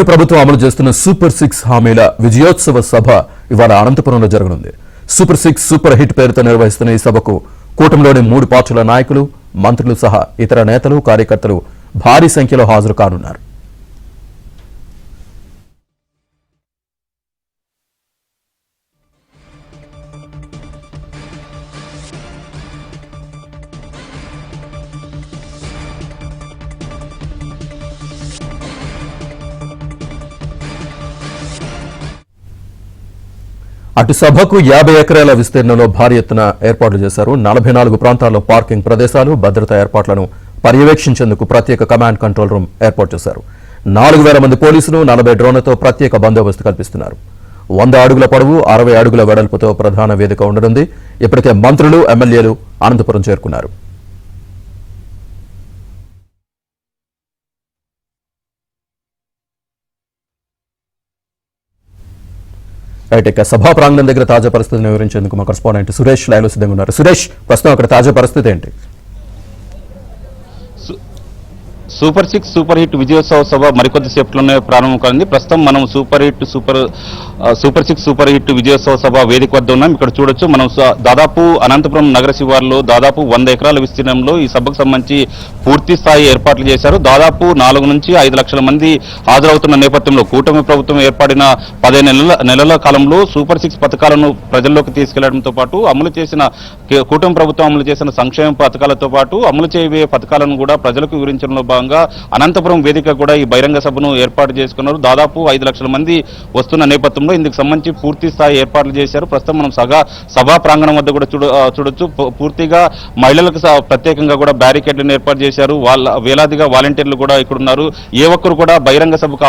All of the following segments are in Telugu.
ప్రభుత్వం అమలు చేస్తున్న సూపర్ 6 హామీల విజయోత్సవ సభ ఇవాళ అనంతపురంలో జరగనుంది. సూపర్ 6 సూపర్ హిట్ పేరుతో నిర్వహిస్తున్న ఈ సభకు కూటమిలోని 3 పార్టీల నాయకులు, మంత్రులు సహా ఇతర నేతలు, కార్యకర్తలు భారీ సంఖ్యలో హాజరు కానున్నారు. అటు సభకు 50 ఎకరాల విస్తీర్ణంలో భారీ ఎత్తున ఏర్పాట్లు చేశారు. 44 ప్రాంతాల్లో పార్కింగ్ ప్రదేశాలు, భద్రతా ఏర్పాట్లను పర్యవేక్షించేందుకు ప్రత్యేక కమాండ్ కంట్రోల్ రూమ్ ఏర్పాటు చేశారు. 4000 మంది పోలీసులు, 40 డ్రోన్లతో ప్రత్యేక బందోబస్తు కల్పిస్తున్నారు. 100 అడుగుల పొడవు, 60 అడుగుల వెడల్పుతో ప్రధాన వేదిక ఉండనుంది. ఇప్పటికే మంత్రులు, ఎమ్మెల్యేలు అనంతపురం చేరుకున్నారు. ఇక సభా ప్రాంగణం దగ్గర తాజా పరిస్థితిని వివరించేందుకు మా కరెస్పాండెంట్ సురేష్ లైవ్లో సిద్ధంగా ఉన్నారు. సురేష్, ప్రస్తుతం అక్కడ తాజా పరిస్థితి ఏంటి? సూపర్ 6 సూపర్ హిట్ విజయోత్సవ సభ మరికొద్ది సేపట్లోనే ప్రారంభం కానుంది. ప్రస్తుతం మనం సూపర్ 6 సూపర్ హిట్ విజయోత్సవ సభ వేదిక వద్ద ఉన్నాం. ఇక్కడ చూడొచ్చు, మనం దాదాపు అనంతపురం నగర శివారులో దాదాపు 100 ఎకరాల విస్తీర్ణంలో ఈ సభకు సంబంధించి పూర్తి స్థాయి ఏర్పాట్లు చేశారు. దాదాపు 4 నుంచి 5 లక్షల మంది హాజరవుతున్న నేపథ్యంలో కూటమి ప్రభుత్వం ఏర్పడిన 15 నెలల కాలంలో సూపర్ 6 పథకాలను ప్రజల్లోకి తీసుకెళ్లడంతో పాటు కూటమి ప్రభుత్వం అమలు చేసిన సంక్షేమ పథకాలతో పాటు అమలు చేయబోయే పథకాలను కూడా ప్రజలకు వివరించడంలో భాగంగా అనంతపురం వేదిక కూడా ఈ బహిరంగ సభను ఏర్పాటు చేసుకున్నారు. దాదాపు 5 లక్షల మంది వస్తున్న నేపథ్యంలో ఇందుకు సంబంధించి పూర్తి స్థాయి ఏర్పాట్లు చేశారు. ప్రస్తుతం మనం సభా ప్రాంగణం వద్ద కూడా చూడొచ్చు, పూర్తిగా మహిళలకు ప్రత్యేకంగా కూడా బ్యారికేడ్లను ఏర్పాటు చేశారు. వేలాదిగా వాలంటీర్లు కూడా ఇక్కడ ఉన్నారు. ఏ ఒక్కరు కూడా బహిరంగ సభకు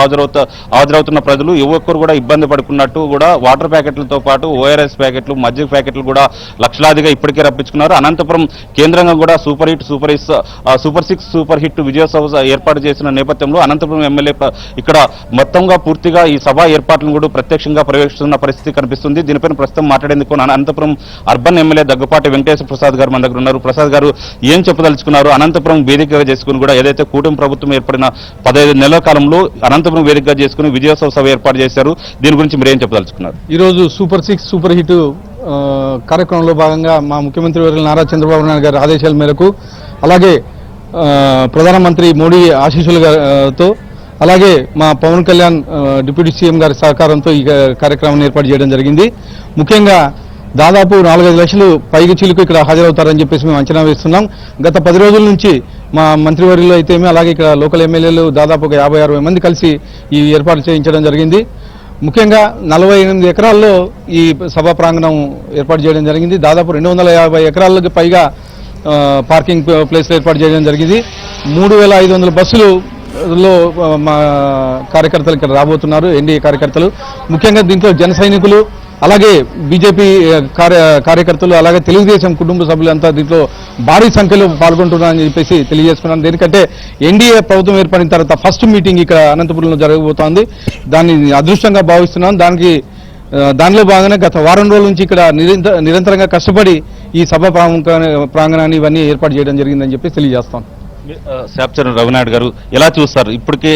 హాజరవుతున్న ప్రజలు ఏ ఒక్కరు కూడా ఇబ్బంది పడుకున్నట్టు కూడా వాటర్ ప్యాకెట్లతో పాటు ఓఆర్ఎస్ ప్యాకెట్లు, మజ్జిగ ప్యాకెట్లు కూడా లక్షలాదిగా ఇప్పటికే రప్పించుకున్నారు. అనంతపురం కేంద్రంగా కూడా సూపర్ 6 సూపర్ హిట్ విజయోత్సవ ఏర్పాటు చేసిన నేపథ్యంలో అనంతపురం ఎమ్మెల్యే ఇక్కడ మొత్తంగా పూర్తిగా ఈ సభ ఏర్పాట్లను కూడా ప్రత్యక్షంగా పర్యవేక్షిస్తున్న పరిస్థితి కనిపిస్తుంది. దీనిపైన ప్రస్తుతం మాట్లాడేందుకు అనంతపురం అర్బన్ ఎమ్మెల్యే దగ్గుపాటి వెంకటేశ్వర ప్రసాద్ గారు మన దగ్గర ఉన్నారు. ప్రసాద్ గారు, ఏం చెప్పదలుచుకున్నారు? అనంతపురం వేదికగా చేసుకుని కూడా ఏదైతే కూటమి ప్రభుత్వం ఏర్పడిన 15 నెలల కాలంలో అనంతపురం వేదికగా చేసుకుని విజయోత్సవ సభ ఏర్పాటు చేశారు. దీని గురించి మీరేం చెప్పదలుచుకున్నారు? ఈరోజు సూపర్ 6 సూపర్ హిట్ కార్యక్రమంలో భాగంగా మా ముఖ్యమంత్రి వర్యులు నారా చంద్రబాబు నాయుడు గారి ఆదేశాల మేరకు, అలాగే ప్రధానమంత్రి మోడీ ఆశీస్సులతో, అలాగే మా పవన్ కళ్యాణ్ డిప్యూటీ సీఎం గారి సహకారంతో ఈ కార్యక్రమాన్ని ఏర్పాటు చేయడం జరిగింది. ముఖ్యంగా దాదాపు 4-5 లక్షలు పైకి చిలుకు ఇక్కడ హాజరవుతారని చెప్పేసి మేము అంచనా వేస్తున్నాం. గత 10 రోజుల నుంచి మా మంత్రివర్యులు అయితేమి, అలాగే ఇక్కడ లోకల్ ఎమ్మెల్యేలు దాదాపు 50-60 మంది కలిసి ఈ ఏర్పాటు చేయించడం జరిగింది. ముఖ్యంగా 48 ఎకరాల్లో ఈ సభా ప్రాంగణం ఏర్పాటు చేయడం జరిగింది. దాదాపు 250 ఎకరాలకు పైగా పార్కింగ్ ప్లేస్లు ఏర్పాటు చేయడం జరిగింది. 3500 బస్సులలో మా కార్యకర్తలు ఇక్కడ రాబోతున్నారు, ఎన్డీఏ కార్యకర్తలు. ముఖ్యంగా దీంట్లో జన సైనికులు, అలాగే బీజేపీ కార్యకర్తలు, అలాగే తెలుగుదేశం కుటుంబ సభ్యులంతా దీంట్లో భారీ సంఖ్యలో పాల్గొంటున్నారని చెప్పేసి తెలియజేసుకున్నాను. ఎందుకంటే ఎన్డీఏ ప్రభుత్వం ఏర్పడిన తర్వాత ఫస్ట్ మీటింగ్ ఇక్కడ అనంతపురంలో జరగబోతోంది. దాన్ని అదృష్టంగా భావిస్తున్నాను. దానిలో భాగంగా గత వారం రోజుల నుంచి ఇక్కడ నిరంతరంగా కష్టపడి ఈ సభ ప్రాంగణాన్ని ఇవన్నీ ఏర్పాటు చేయడం జరిగిందని చెప్పి తెలియజేస్తాం. శాప్చర్ రఘునాయుడు గారు, ఎలా చూస్తారు? ఇప్పటికే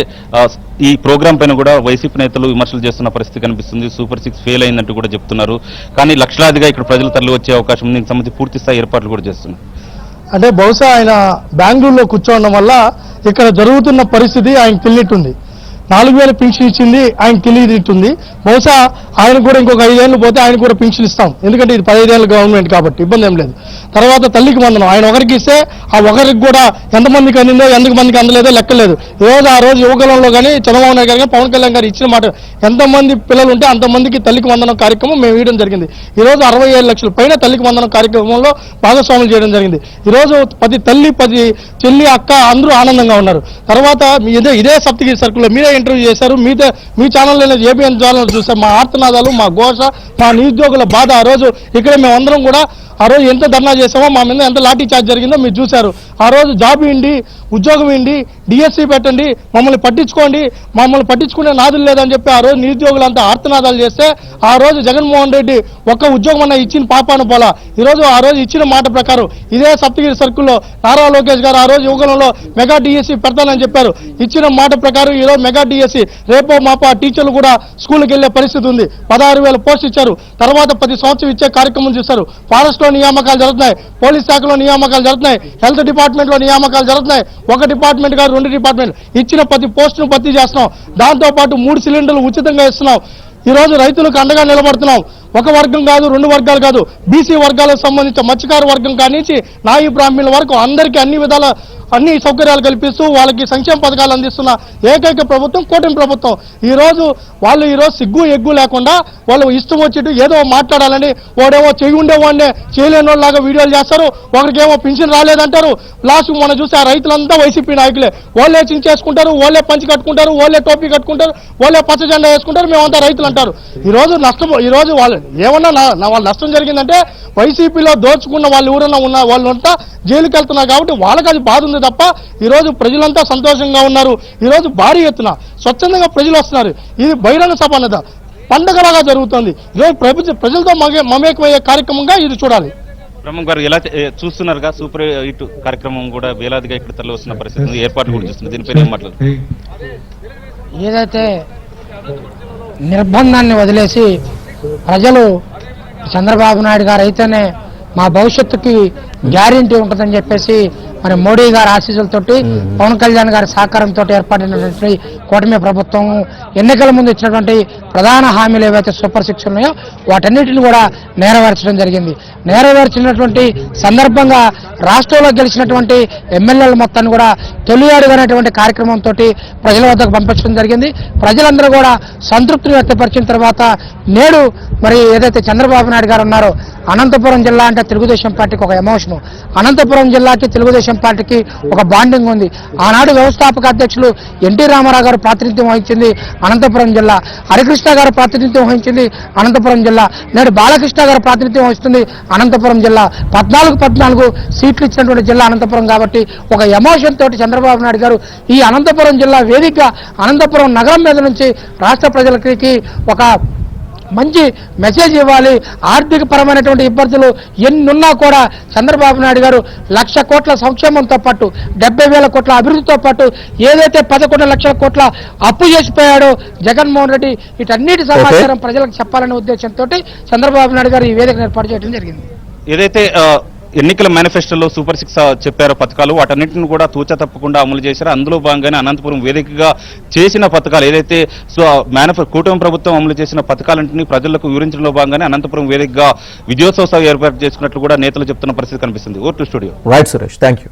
ఈ ప్రోగ్రాం పైన కూడా వైసీపీ నేతలు విమర్శలు చేస్తున్న పరిస్థితి కనిపిస్తుంది. సూపర్ 6 ఫెయిల్ అయిందంటూ కూడా చెప్తున్నారు. కానీ లక్షలాదిగా ఇక్కడ ప్రజలు తరలి వచ్చే అవకాశం ఉంది. దీనికి సంబంధించి పూర్తి స్థాయి ఏర్పాట్లు కూడా చేస్తున్నారు. అంటే బహుశా ఆయన బెంగళూరులో కూర్చోవడం వల్ల ఇక్కడ జరుగుతున్న పరిస్థితి ఆయనకు తెలియట్టుంది. 4000 పెన్షన్ ఇచ్చింది ఆయనకు తెలియతుంది. బహుశా ఆయన కూడా ఇంకొక 5 ఏళ్ళు పోతే ఆయన కూడా పెన్షన్ ఇస్తాం. ఎందుకంటే ఇది 15 ఏళ్ళ గవర్నమెంట్ కాబట్టి ఇబ్బంది ఏం లేదు. తర్వాత తల్లికి వందనం ఆయన ఒకరికి ఇస్తే ఆ ఒకరికి కూడా ఎంతమందికి అందిందో, ఎంతమందికి అందలేదో లెక్కలేదు. ఈరోజు ఆ రోజు యువకులంలో కానీ చంద్రబాబు నాయుడు గారు, పవన్ కళ్యాణ్ గారు ఇచ్చిన మాట, ఎంతమంది పిల్లలు ఉంటే అంతమందికి తల్లికి వందనం కార్యక్రమం మేము ఇవ్వడం జరిగింది. ఈరోజు 67 లక్షల పైన తల్లికి వందనం కార్యక్రమంలో భాగస్వాములు చేయడం జరిగింది. ఈరోజు ప్రతి తల్లి, ప్రతి చెల్లి, అక్క అందరూ ఆనందంగా ఉన్నారు. తర్వాత ఇదే సప్తగిరి సర్కిల్లో మీరే ఇంటర్వ్యూ చేశారు. మీ ఛానల్లో ఏబిఎన్ ఛానల్ చూస్తే మా ఆర్తనాదాలు, మా ఘోష, మా నిరుద్యోగుల బాధ, ఆ రోజు ఇక్కడ మేమందరం కూడా ఆ రోజు ఎంత ధర్నా చేసామో, మా మీద ఎంత లాఠీ చార్జ్ జరిగిందో మీరు చూశారు. ఆ రోజు జాబ్ ఏంటి, ఉద్యోగం ఏంటి, డిఎస్సి పెట్టండి, మమ్మల్ని పట్టించుకోండి, మమ్మల్ని పట్టించుకునే నాదులు లేదని చెప్పి ఆ రోజు నిరుద్యోగులంతా ఆర్తనాదాలు చేస్తే ఆ రోజు జగన్మోహన్ రెడ్డి ఒక్క ఉద్యోగం అన్న ఇచ్చిన పాపాను పోలా. ఈరోజు ఆ రోజు ఇచ్చిన మాట ప్రకారం ఇదే సప్తగిరి సర్కిల్లో నారా లోకేష్ గారు ఆ రోజు యువగలంలో మెగా డిఎస్సి పెడతానని చెప్పారు. ఇచ్చిన మాట ప్రకారం ఈరోజు మెగా డిఎస్సి రేపో మాపో ఆ టీచర్లు కూడా స్కూల్కి వెళ్లే పరిస్థితి ఉంది. 16,000 పోస్టులు ఇచ్చారు. తర్వాత 10 సంవత్సరం ఇచ్చే కార్యక్రమం చూస్తారు. ఫారెస్ట్ లో నియామకాలు జరుగుతున్నాయి, పోలీస్ శాఖలో నియామకాలు జరుగుతున్నాయి, హెల్త్ డిపార్ట్మెంట్ లో నియామకాలు జరుగుతున్నాయి. ఒక డిపార్ట్మెంట్ కాదు, 2 డిపార్ట్మెంట్ ఇచ్చిన ప్రతి పోస్టును భర్తీ చేస్తున్నాం. దాంతో పాటు 3 సిలిండర్లు ఉచితంగా ఇస్తున్నాం. ఈ రోజు రైతులకు అండగా నిలబడుతున్నాం. ఒక వర్గం కాదు, 2 వర్గాలు కాదు, బీసీ వర్గాలకు సంబంధించిన మత్స్యకార వర్గం కానించి నాయి బ్రాహ్మణుల వరకు అందరికీ అన్ని విధాల అన్ని సౌకర్యాలు కల్పిస్తూ వాళ్ళకి సంక్షేమ పథకాలు అందిస్తున్న ఏకైక ప్రభుత్వం కూటమి ప్రభుత్వం. ఈ రోజు వాళ్ళు సిగ్గు ఎగ్గు లేకుండా వాళ్ళు ఇష్టం వచ్చేట్టు ఏదో మాట్లాడాలని, వాడేమో చెయ్యి ఉండేవాడినే చేయలేని వాళ్ళలాగా వీడియోలు చేస్తారు. ఒకరికేమో పింఛన్ రాలేదంటారు. లాస్ట్ మనం చూస్తే ఆ రైతులంతా వైసీపీ నాయకులే. వాళ్ళే చించేసుకుంటారు, వాళ్ళే పంచి కట్టుకుంటారు, వాళ్ళే టోపీ కట్టుకుంటారు, వాళ్ళే పచ్చ జెండా వేసుకుంటారు, మేమంతా రైతులు అంటారు. ఈ రోజు వాళ్ళు ఏమన్నా వాళ్ళ నష్టం జరిగిందంటే వైసీపీలో దోచుకున్న వాళ్ళు ఎవరన్నా వాళ్ళంతా జైలుకి వెళ్తున్నారు కాబట్టి వాళ్ళకి అది బాధ ఉంది తప్ప ఈ రోజు ప్రజలంతా సంతోషంగా ఉన్నారు. ఈ రోజు భారీ ఎత్తున స్వచ్ఛందంగా ప్రజలు వస్తున్నారు. ఇది బహిరంగ సభ అన్నది పండగలాగా జరుగుతుంది. ఈరోజు ప్రజలతో మమేకమయ్యే కార్యక్రమంగా ఇది చూడాలి. బ్రహ్మం గారు ఎలా చూస్తున్నారుగా సూపర్ హిట్ కార్యక్రమం కూడా వేలాదిగా ఇక్కడ తరలి వస్తున్న పరిస్థితి ఉంది, ఏర్పాట్లు కూడా చూస్తుంది, దీనిపై ఏం మాట్లాడుతుంది? ఏదైతే నిర్బంధాన్ని వదిలేసి ప్రజలు చంద్రబాబు నాయుడు గారు అయితేనే మా భవిష్యత్తుకి గ్యారెంటీ ఉంటుందని చెప్పేసి మరి మోడీ గారి ఆశీస్సులతోటి పవన్ కళ్యాణ్ గారి సహకారంతో ఏర్పడినటువంటి కూటమి ప్రభుత్వం ఎన్నికల ముందు ఇచ్చినటువంటి ప్రధాన హామీలు ఏవైతే సూపర్ 6 ఉన్నాయో వాటన్నిటిని కూడా నెరవేర్చడం జరిగింది. నెరవేర్చినటువంటి సందర్భంగా రాష్ట్రంలో గెలిచినటువంటి ఎమ్మెల్యేల మొత్తాన్ని కూడా తొలియాడుగానేటువంటి కార్యక్రమంతో ప్రజల వద్దకు పంపించడం జరిగింది. ప్రజలందరూ కూడా సంతృప్తిని వ్యక్తపరిచిన తర్వాత నేడు మరి ఏదైతే చంద్రబాబు నాయుడు గారు ఉన్నారో, అనంతపురం జిల్లా అంటే తెలుగుదేశం పార్టీకి ఒక ఎమోషను, అనంతపురం జిల్లాకి తెలుగుదేశం పార్టీకి ఒక బాండింగ్ ఉంది. ఆనాడు వ్యవస్థాపక అధ్యక్షులు ఎన్టీ రామారావు గారు ప్రాతినిధ్యం వహించింది అనంతపురం జిల్లా, హరికృష్ణ గారు ప్రాతినిధ్యం వహించింది అనంతపురం జిల్లా, నేడు బాలకృష్ణ గారు ప్రాతినిధ్యం వహిస్తుంది అనంతపురం జిల్లా. 14 సీట్లు ఇచ్చినటువంటి జిల్లా అనంతపురం కాబట్టి ఒక ఎమోషన్ తోటి చంద్రబాబు నాయుడు గారు ఈ అనంతపురం జిల్లా వేదికగా అనంతపురం నగరం మీద నుంచి రాష్ట్ర ప్రజలకి ఒక మంచి మెసేజ్ ఇవ్వాలి. ఆర్థిక పరమైనటువంటి ఇబ్బందులు ఎన్నున్నా కూడా చంద్రబాబు నాయుడు గారు 1,00,000 కోట్ల సంక్షేమంతో పాటు 70,000 కోట్ల అభివృద్ధితో పాటు ఏదైతే 11 లక్షల కోట్ల అప్పు చేసిపోయాడో జగన్మోహన్ రెడ్డి, వీటన్నిటి సమాచారం ప్రజలకు చెప్పాలనే ఉద్దేశంతో చంద్రబాబు నాయుడు గారు ఈ వేదికను ఏర్పాటు చేయడం జరిగింది. ఏదైతే ఎన్నికల మేనిఫెస్టోలో సూపర్ 6 చెప్పారో పథకాలు, వాటన్నింటిని కూడా తూచా తప్పకుండా అమలు చేశారు. అందులో భాగంగానే అనంతపురం వేదికగా చేసిన పథకాలు ఏదైతే కూటమి ప్రభుత్వం అమలు చేసిన పథకాలన్నింటినీ ప్రజలకు వివరించడంలో భాగంగానే అనంతపురం వేదికగా విజయోత్సవ సభ ఏర్పాటు చేసుకున్నట్లు కూడా నేతలు చెప్తున్న పరిస్థితి కనిపిస్తుంది. Over to studio. Right Suresh, thank you.